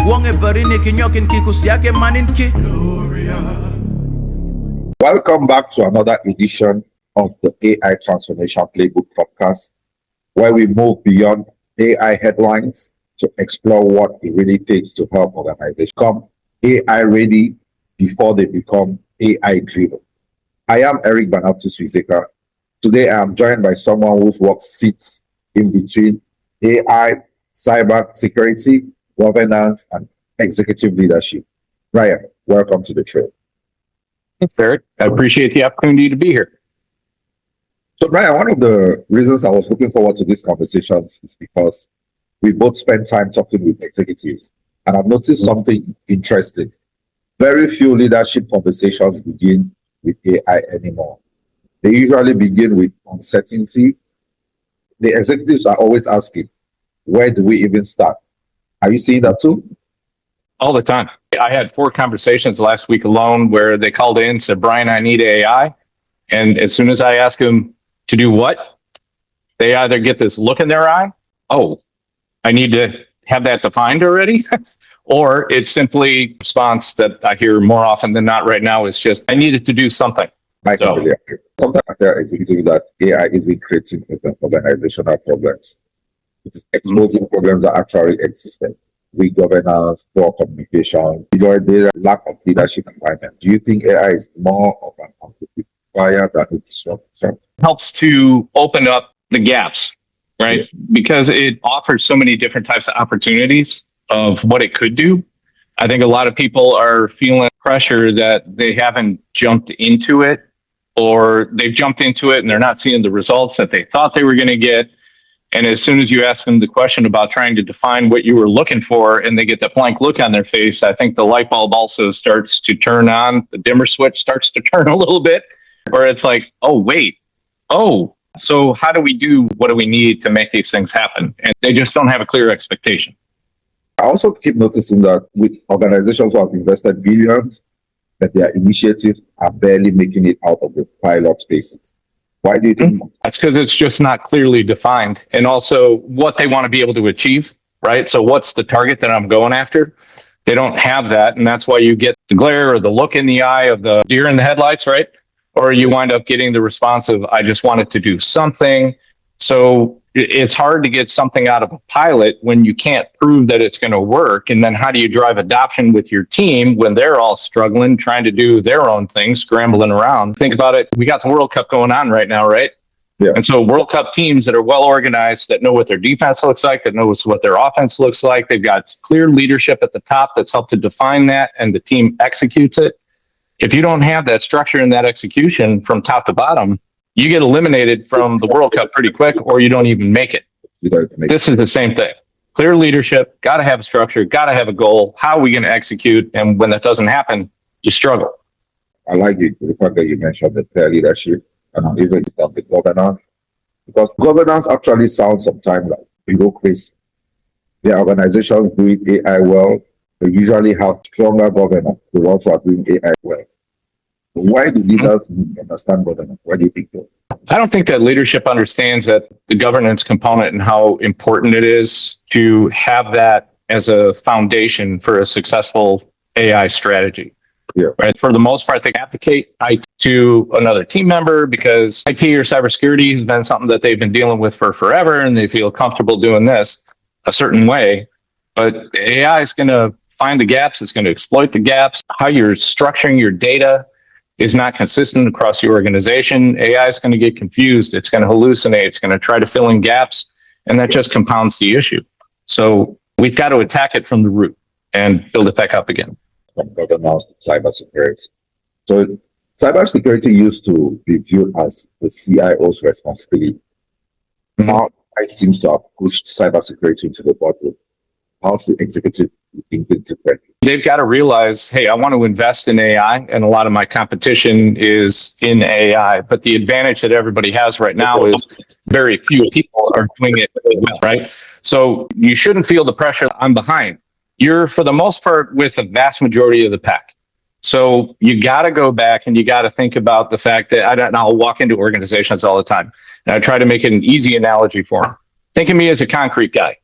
Welcome back to another edition of the AI Transformation Playbook Podcast, where we move beyond AI headlines to explore what it really takes to help organizations become AI ready before they become AI driven. I am Bannavti Suiseka. Today I am joined by someone whose work sits in between AI, cybersecurity, governance, and executive leadership. Brian, welcome to the show. Thanks, Eric. I appreciate the opportunity to be here. So, Brian, one of the reasons I was looking forward to these conversations is because we both spend time talking with executives, and I've noticed something interesting. Very few leadership conversations begin with AI anymore. They usually begin with uncertainty. The executives are always asking, where do we even start? Are you seeing that too? All the time. I had 4 conversations last week alone where they called in and said, Brian, I need AI. And as soon as I ask them to do what, they either get this look in their eye, oh, I need to have that defined already, or it's simply response that I hear more often than not right now is just, I needed to do something. Sometimes there are executives that AI isn't creating organizational problems. It is exposing problems that actually existed. Weak governance, poor communication, the lack of leadership environment. Do you think AI is more of an amplifier than a disruptor? Helps to open up the gaps, right? Yes. Because it offers so many different types of opportunities of what it could do. I think a lot of people are feeling pressure that they haven't jumped into it, or they've jumped into it and they're not seeing the results that they thought they were going to get. And as soon as you ask them the question about trying to define what you were looking for and they get that blank look on their face, I think the light bulb also starts to turn on. The dimmer switch starts to turn a little bit, where it's like, oh, wait. Oh, so how do we do what do we need to make these things happen? And they just don't have a clear expectation. I also keep noticing that with organizations who have invested billions, that their initiatives are barely making it out of the pilot spaces. Why do you think? That's because it's just not clearly defined, and also what they want to be able to achieve, right? So what's the target that I'm going after? They don't have that, and that's why you get the glare or the look in the eye of the deer in the headlights, right? Or you wind up getting the response of, I just wanted to do something. So it's hard to get something out of a pilot when you can't prove that it's going to work. And then how do you drive adoption with your team when they're all struggling, trying to do their own thing, scrambling around? Think about it. We got the World Cup going on right now, right? Yeah. And so World Cup teams that are well organized, that know what their defense looks like, that knows what their offense looks like. They've got clear leadership at the top that's helped to define that, and the team executes it. If you don't have that structure and that execution from top to bottom, you get eliminated from the World Cup pretty quick, or you don't even make it. This is the same thing. Clear leadership, got to have a structure, got to have a goal. How are we going to execute? And when that doesn't happen, you struggle. I like it, the fact that you mentioned the clear leadership and even the governance, because governance actually sounds sometimes like bureaucracy. The organizations doing AI well, they usually have stronger governance. They also are doing AI well. Why do leaders misunderstand governance? Why do you think so? I don't think that leadership understands that the governance component and how important it is to have that as a foundation for a successful AI strategy. Yeah. Right. For the most part, they advocate IT to another team member because IT or cybersecurity has been something that they've been dealing with for forever, and they feel comfortable doing this a certain way. But AI is going to find the gaps. It's going to exploit the gaps. How you're structuring your data is not consistent across the organization. AI is going to get confused. It's going to hallucinate. It's going to try to fill in gaps, and that just compounds the issue. So we've got to attack it from the root and build it back up again. From governance to cybersecurity. So cybersecurity used to be viewed as the CIO's responsibility. Now it seems to have pushed cybersecurity into the bottom. How's the executive thinking differently? They've got to realize, hey, I want to invest in AI, and a lot of my competition is in AI. But the advantage that everybody has right now is very few people are doing it well, right? So you shouldn't feel the pressure. I'm behind. You're, for the most part, with the vast majority of the pack. So you got to go back and you got to think about the fact that I'll walk into organizations all the time, and I try to make it an easy analogy for them. Think of me as a concrete guy,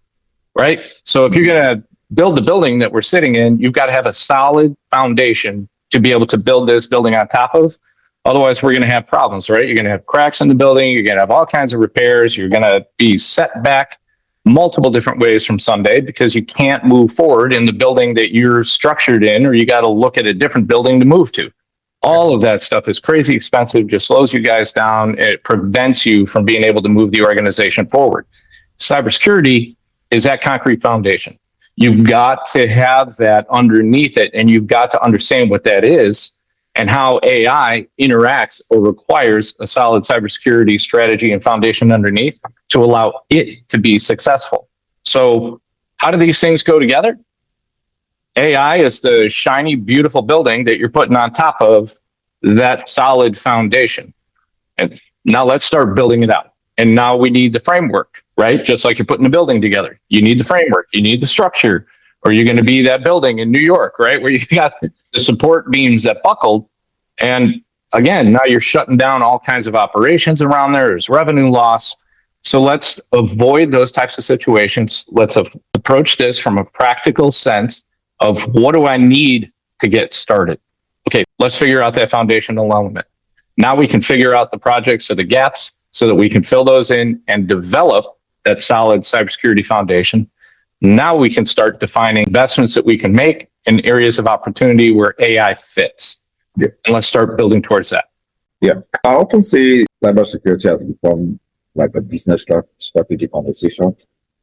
right? So if you're going to build the building that we're sitting in, you've got to have a solid foundation to be able to build this building on top of. Otherwise, we're going to have problems, right? You're going to have cracks in the building. You're going to have all kinds of repairs. You're going to be set back multiple different ways from Sunday because you can't move forward in the building that you're structured in, or you got to look at a different building to move to. All of that stuff is crazy expensive, just slows you guys down. It prevents you from being able to move the organization forward. Cybersecurity is that concrete foundation. You've got to have that underneath it, and you've got to understand what that is and how AI interacts or requires a solid cybersecurity strategy and foundation underneath to allow it to be successful. So how do these things go together? AI is the shiny, beautiful building that you're putting on top of that solid foundation. And now let's start building it out. And now we need the framework, right? Just like you're putting a building together. You need the framework, you need the structure, or you're going to be that building in New York, right? Where you got the support beams that buckled. And again, now you're shutting down all kinds of operations around there. There's revenue loss. So let's avoid those types of situations. Let's approach this from a practical sense of what do I need to get started? Okay, let's figure out that foundational element. Now we can figure out the projects or the gaps so that we can fill those in and develop that solid cybersecurity foundation. Now we can start defining investments that we can make in areas of opportunity where AI fits. Yeah. And let's start building towards that. Yeah. I often say cybersecurity has become like a business strategy conversation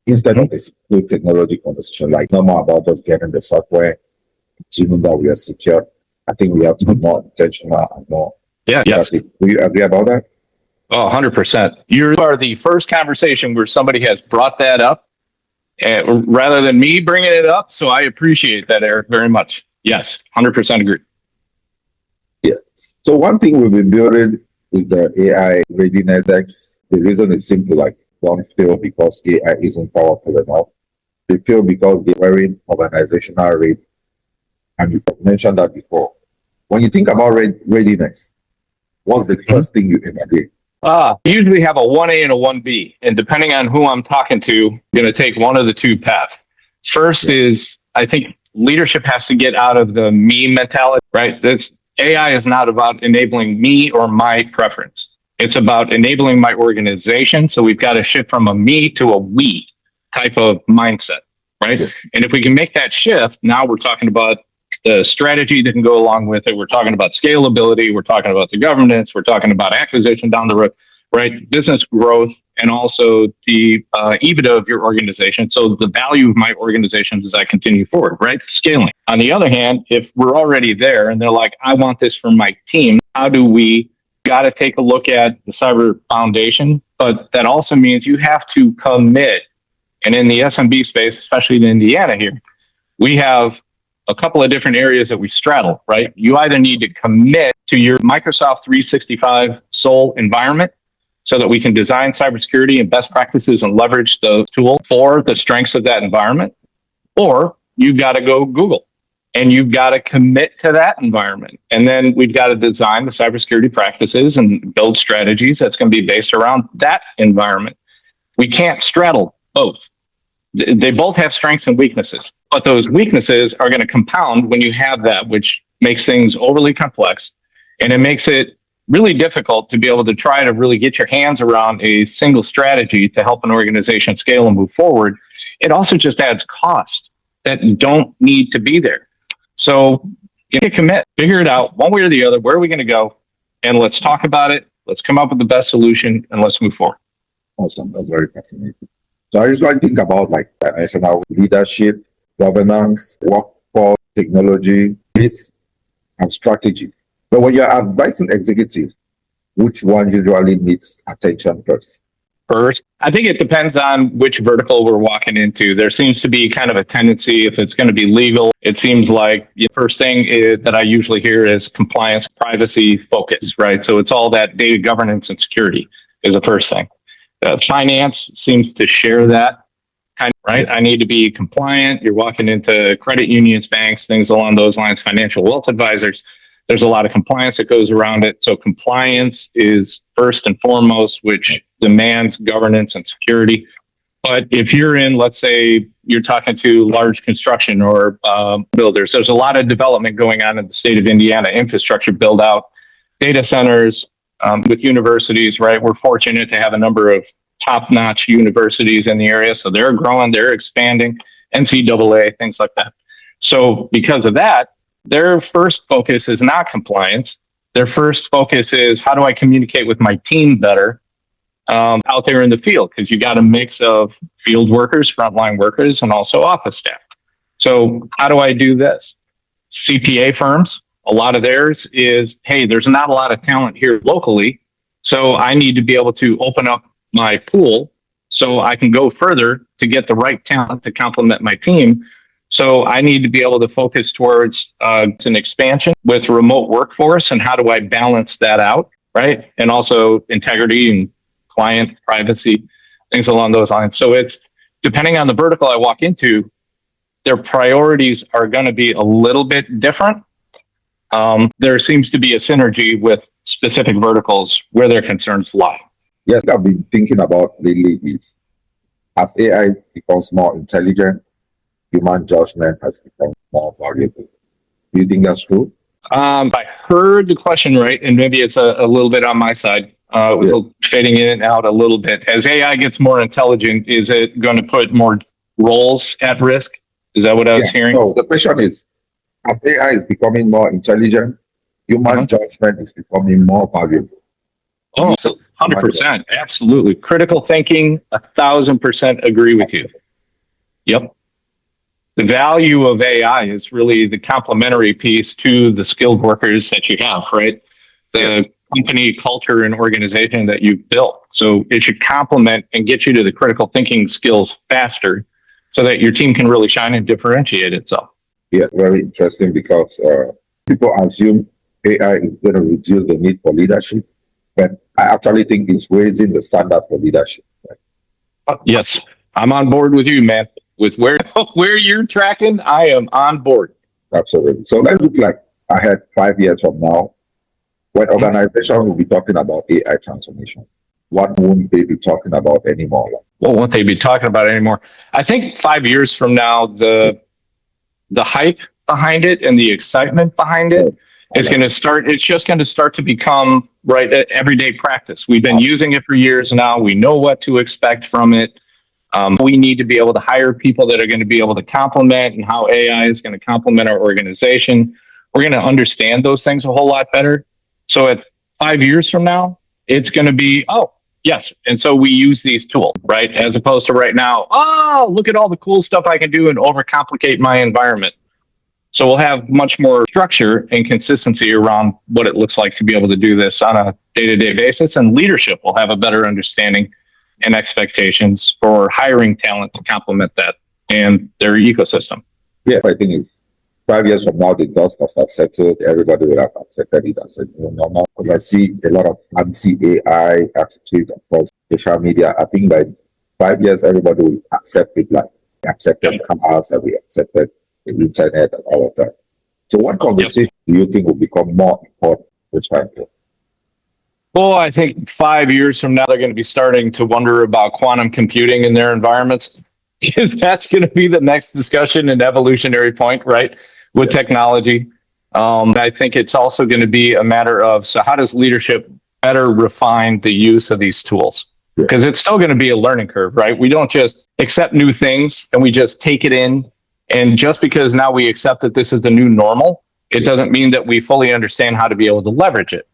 instead of a simple technology conversation, like no more about just getting the software, assuming that we are secure. I think we have to be more intentional and more. Yeah. Yes. Do you agree about that? Oh, 100%. You are the first conversation where somebody has brought that up rather than me bringing it up. So I appreciate that, Eric, very much. Yes, 100% agree. Yeah. So one thing we've been building is the AI Readiness X. The reason is simple, like don't fail because AI isn't powerful enough. They fail because they're wearing organizational readiness. And you mentioned that before. When you think about readiness, what's the first thing you ever do? I usually have a 1A and a 1B. And depending on who I'm talking to, I'm going to take one of the two paths. First is, I think leadership has to get out of the me mentality, right? AI is not about enabling me or my preference. It's about enabling my organization. So we've got to shift from a me to a we type of mindset, right? Yes. And if we can make that shift, now we're talking about the strategy that can go along with it. We're talking about scalability. We're talking about the governance. We're talking about acquisition down the road, right? Business growth, and also the EBITDA of your organization. So the value of my organization as I continue forward, right? Scaling. On the other hand, if we're already there and they're like, I want this for my team, how do we got to take a look at the cyber foundation? But that also means you have to commit. And in the SMB space, especially in Indiana here, we have a couple of different areas that we straddle, right? You either need to commit to your Microsoft 365 sole environment so that we can design cybersecurity and best practices and leverage the tool for the strengths of that environment, or you've got to go Google and you've got to commit to that environment. And then we've got to design the cybersecurity practices and build strategies that's going to be based around that environment. We can't straddle both. They both have strengths and weaknesses, but those weaknesses are going to compound when you have that, which makes things overly complex. And it makes it really difficult to be able to try to really get your hands around a single strategy to help an organization scale and move forward. It also just adds cost that don't need to be there. So you can commit, figure it out one way or the other. Where are we going to go? And let's talk about it. Let's come up with the best solution and let's move forward. Awesome. That's very fascinating. So I just want to think about like national leadership, governance, workforce, technology, risk, and strategy. But when you're advising executives, which one usually needs attention first? First, I think it depends on which vertical we're walking into. There seems to be kind of a tendency, if it's going to be legal, it seems like the first thing that I usually hear is compliance, privacy, focus, right? So it's all that data governance and security is the first thing. Finance seems to share that kind of, right? I need to be compliant. You're walking into credit unions, banks, things along those lines, financial wealth advisors. There's a lot of compliance that goes around it. So compliance is first and foremost, which demands governance and security. But if you're in, let's say, you're talking to large construction or builders. There's a lot of development going on in the state of Indiana, infrastructure build out, data centers with universities, right? We're fortunate to have a number of top-notch universities in the area. So they're growing, they're expanding, NCAA, things like that. So because of that, their first focus is not compliance. Their first focus is how do I communicate with my team better out there in the field? Because you got a mix of field workers, frontline workers, and also office staff. So how do I do this? CPA firms, a lot of theirs is, hey, there's not a lot of talent here locally. So I need to be able to open up my pool so I can go further to get the right talent to complement my team. So I need to be able to focus towards an expansion with remote workforce and how do I balance that out, right? And also integrity and client privacy, things along those lines. So it's depending on the vertical I walk into, their priorities are going to be a little bit different. There seems to be a synergy with specific verticals where their concerns lie. Yes, I've been thinking about lately is as AI becomes more intelligent, human judgment has become more valuable. Do you think that's true? If I heard the question right, and maybe it's a little bit on my side, it was fading in and out a little bit. As AI gets more intelligent, is it going to put more roles at risk? Is that what I was hearing? No, the question is, as AI is becoming more intelligent, human judgment is becoming more valuable. Oh, so 100%. Absolutely. Critical thinking, 1,000% agree with you. Yep. The value of AI is really the complementary piece to the skilled workers that you have, right? The company culture and organization that you've built. So it should complement and get you to the critical thinking skills faster so that your team can really shine and differentiate itself. Yeah, very interesting because people assume AI is going to reduce the need for leadership, but I actually think it's raising the standard for leadership. Right? Yes, I'm on board with you, man. With where you're tracking, I am on board. Absolutely. So let's look like ahead 5 years from now, when organizations will be talking about AI transformation. What won't they be talking about anymore? What won't they be talking about anymore? I think 5 years from now, the hype behind it and the excitement behind it is going to start. It's just going to start to become everyday practice. We've been using it for years now. We know what to expect from it. We need to be able to hire people that are going to be able to complement and how AI is going to complement our organization. We're going to understand those things a whole lot better. So at 5 years from now, it's going to be, oh, yes. And so we use these tools, right? As opposed to right now, oh, look at all the cool stuff I can do and overcomplicate my environment. So we'll have much more structure and consistency around what it looks like to be able to do this on a day-to-day basis. And leadership will have a better understanding and expectations for hiring talent to complement that and their ecosystem. Yeah, I think it's 5 years from now, the dust must have settled. Everybody will have accepted it as a new normal. Because I see a lot of anti-AI attitude across social media. I think by 5 years, everybody will accept it, like accepted cars, that we accepted the internet and all of that. So what conversation do you think will become more important this time? Well, I think 5 years from now, they're going to be starting to wonder about quantum computing in their environments, because that's going to be the next discussion and evolutionary point, right, with technology. I think it's also going to be a matter of, so how does leadership better refine the use of these tools? Because it's still going to be a learning curve, right? We don't just accept new things and we just take it in. And just because now we accept that this is the new normal, it doesn't mean that we fully understand how to be able to leverage it.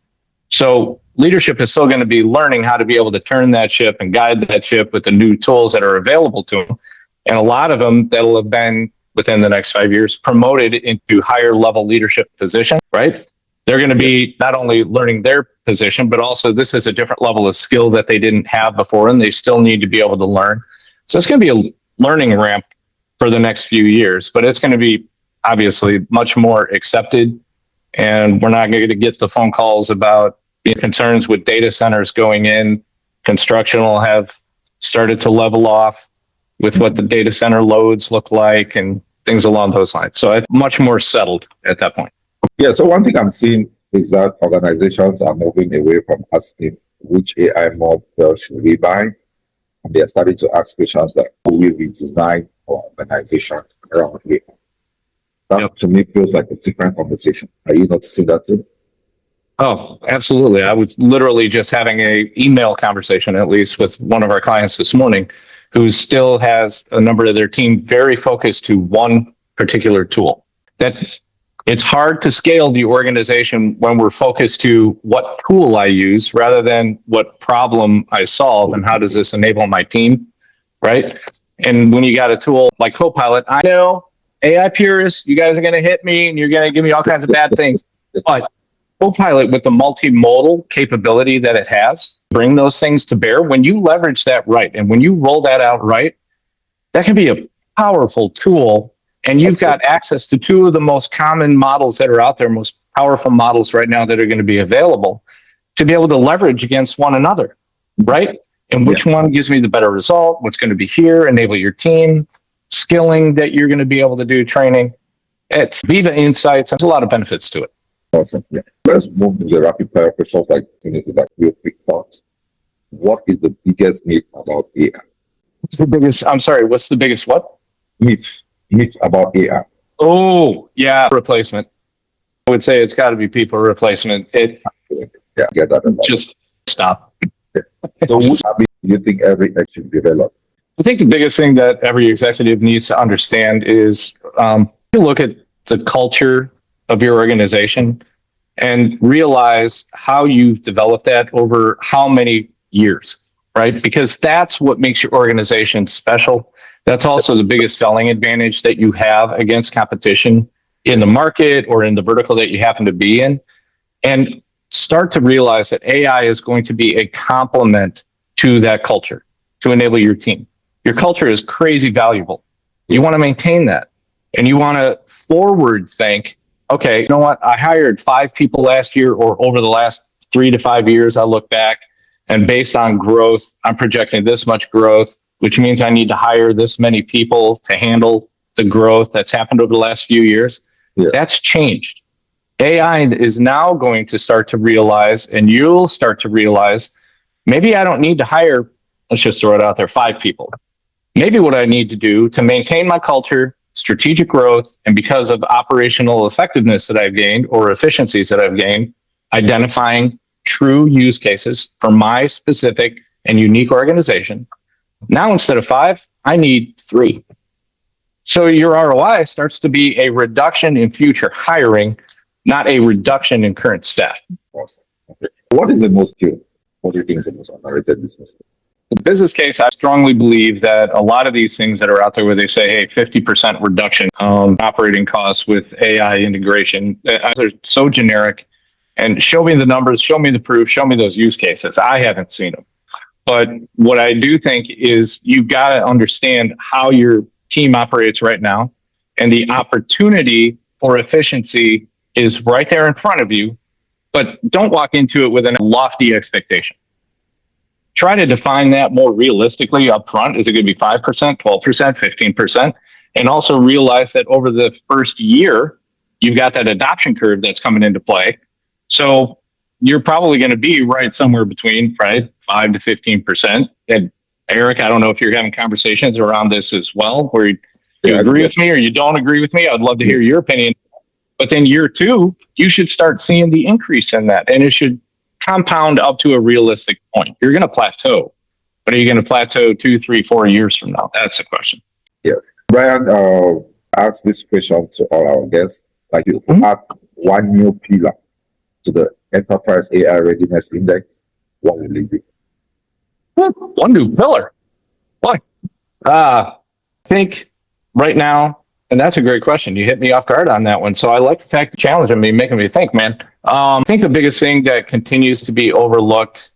So leadership is still going to be learning how to be able to turn that ship and guide that ship with the new tools that are available to them. And a lot of them that'll have been within the next 5 years promoted into higher level leadership positions, right? They're going to be not only learning their position, but also this is a different level of skill that they didn't have before, and they still need to be able to learn. So it's going to be a learning ramp for the next few years, but it's going to be obviously much more accepted. And we're not going to get the phone calls about concerns with data centers going in. Construction will have started to level off with what the data center loads look like and things along those lines. So it's much more settled at that point. Yeah, so one thing I'm seeing is that organizations are moving away from asking which AI model should we buy. And they are starting to ask questions like, will we redesign our organization around AI. That Yep. to me feels like a different conversation. Are you noticing that too? Oh, absolutely. I was literally just having a email conversation, at least with one of our clients this morning, who still has a number of their team very focused to one particular tool. It's hard to scale the organization when we're focused to what tool I use rather than what problem I solve and how does this enable my team, right? And when you got a tool like Copilot, I know AI purists, you guys are going to hit me and you're going to give me all kinds of bad things, but Copilot, with the multimodal capability that it has, bring those things to bear. When you leverage that right, and when you roll that out right, that can be a powerful tool. And you've got access to two of the most common models that are out there, most powerful models right now that are going to be available to be able to leverage against one another, right? And which one gives me the better result? What's going to be here? Enable your team, skilling that you're going to be able to do, training. It's Viva Insights. There's a lot of benefits to it. Awesome. Yeah. Let's move to the rapid fire questions, like real quick thoughts. What is the biggest myth about AI? What's the biggest? I'm sorry. What's the biggest what? Myth about AI. Oh, yeah, replacement. I would say it's got to be people replacement. It Yeah, get that. just stop. So, which habit do you think every should develop? I think the biggest thing that every executive needs to understand is you look at the culture of your organization and realize how you've developed that over how many years, right? Because that's what makes your organization special. That's also the biggest selling advantage that you have against competition in the market or in the vertical that you happen to be in. And start to realize that AI is going to be a complement to that culture to enable your team. Your culture is crazy valuable. You want to maintain that. And you want to forward think, okay, you know what? I hired 5 people last year, or over the last 3 to 5 years, I look back and based on growth, I'm projecting this much growth, which means I need to hire this many people to handle the growth that's happened over the last few years. Yeah. That's changed. AI is now going to start to realize, and you'll start to realize, maybe I don't need to hire, let's just throw it out there, 5 people. Maybe what I need to do to maintain my culture, strategic growth, and because of operational effectiveness that I've gained or efficiencies that I've gained, identifying true use cases for my specific and unique organization. Now, instead of 5, I need 3. So your ROI starts to be a reduction in future hiring, not a reduction in current staff. Awesome. Okay. What is the most cute? What do you think is the most underrated business? The business case, I strongly believe that a lot of these things that are out there where they say, hey, 50% reduction operating costs with AI integration, they're so generic. And show me the numbers, show me the proof, show me those use cases. I haven't seen them. But what I do think is you've got to understand how your team operates right now. And the opportunity for efficiency is right there in front of you. But don't walk into it with a lofty expectation. Try to define that more realistically up front. Is it going to be 5%, 12%, 15%? And also realize that over the first year, you've got that adoption curve that's coming into play. So you're probably going to be right somewhere between 5 to 15%. And Eric, I don't know if you're having conversations around this as well, where you agree with me or you don't agree with me. I'd love to hear your opinion. But then year 2, you should start seeing the increase in that. And it should compound up to a realistic point. You're going to plateau, but are you going to plateau 2, 3, 4 years from now? That's the question. Yeah. Brian, ask this question to all our guests. Like, you add one new pillar to the Enterprise AI Readiness Index, what will it be? One new pillar. Why? I think right now, and that's a great question. You hit me off guard on that one. So I like to take the challenge of me, making me think, man. I think the biggest thing that continues to be overlooked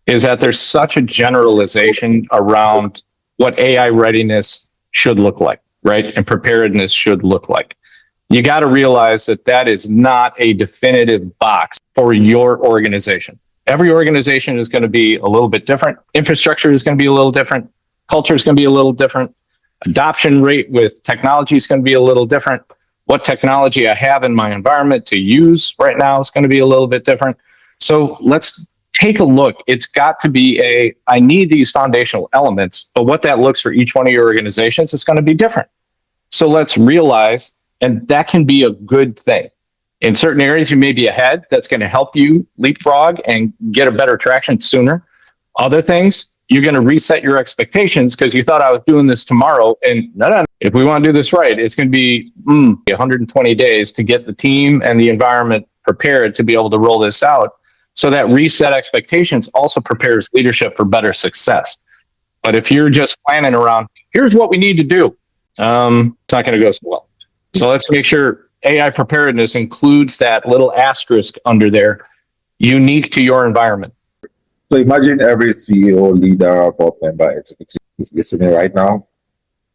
is that there's such a generalization around what AI readiness should look like, right? And preparedness should look like. You got to realize that that is not a definitive box for your organization. Every organization is going to be a little bit different. Infrastructure is going to be a little different. Culture is going to be a little different. Adoption rate with technology is going to be a little different. What technology I have in my environment to use right now is going to be a little bit different. So let's take a look. It's got to be I need these foundational elements, but what that looks for each one of your organizations is going to be different. So let's realize, and that can be a good thing. In certain areas, you may be ahead. That's going to help you leapfrog and get a better traction sooner. Other things, you're going to reset your expectations because you thought I was doing this tomorrow. And no. If we want to do this right, it's going to be 120 days to get the team and the environment prepared to be able to roll this out. So that reset expectations also prepares leadership for better success. But if you're just planning around, here's what we need to do, it's not going to go so well. So let's make sure AI preparedness includes that little asterisk under there, unique to your environment. So imagine every CEO, leader, board member, executive is listening right now.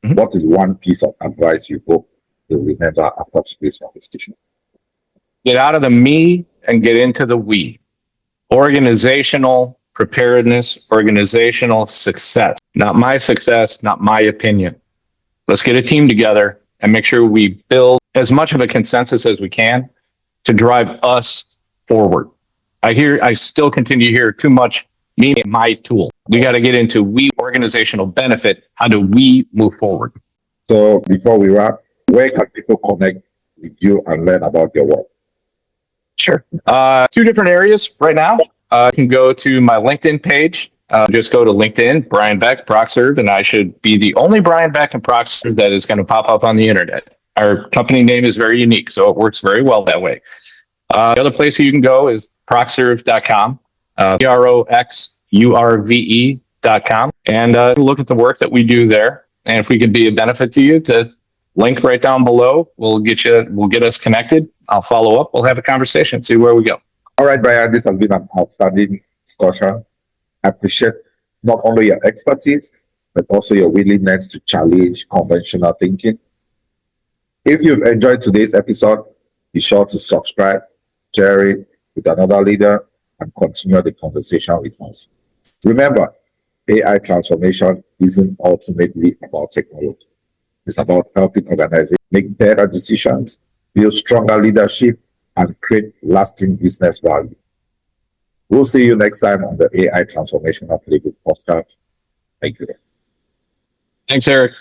Mm-hmm. What is one piece of advice you hope you'll remember after today's conversation? Get out of the me and get into the we. Organizational preparedness, organizational success. Not my success, not my opinion. Let's get a team together and make sure we build as much of a consensus as we can to drive us forward. I still continue to hear too much me and my tool. We got to get into we organizational benefit. How do we move forward? So before we wrap, where can people connect with you and learn about your work? Sure. Two different areas right now. You can go to my LinkedIn page. Just go to LinkedIn, Brian Beck, ProcServe, and I should be the only Brian Beck and ProcServe that is going to pop up on the internet. Our company name is very unique, so it works very well that way. The other place you can go is procserve.com, PROXURVE.com, and look at the work that we do there. And if we could be a benefit to you, to link right down below, we'll get us connected. I'll follow up. We'll have a conversation, see where we go. All right, Brian, this has been an outstanding discussion. I appreciate not only your expertise, but also your willingness to challenge conventional thinking. If you've enjoyed today's episode, be sure to subscribe, share it with another leader, and continue the conversation with us. Remember, AI transformation isn't ultimately about technology. It's about helping organizations make better decisions, build stronger leadership, and create lasting business value. We'll see you next time on the AI Transformation Playbook Podcast. Thank you. Thanks, Eric.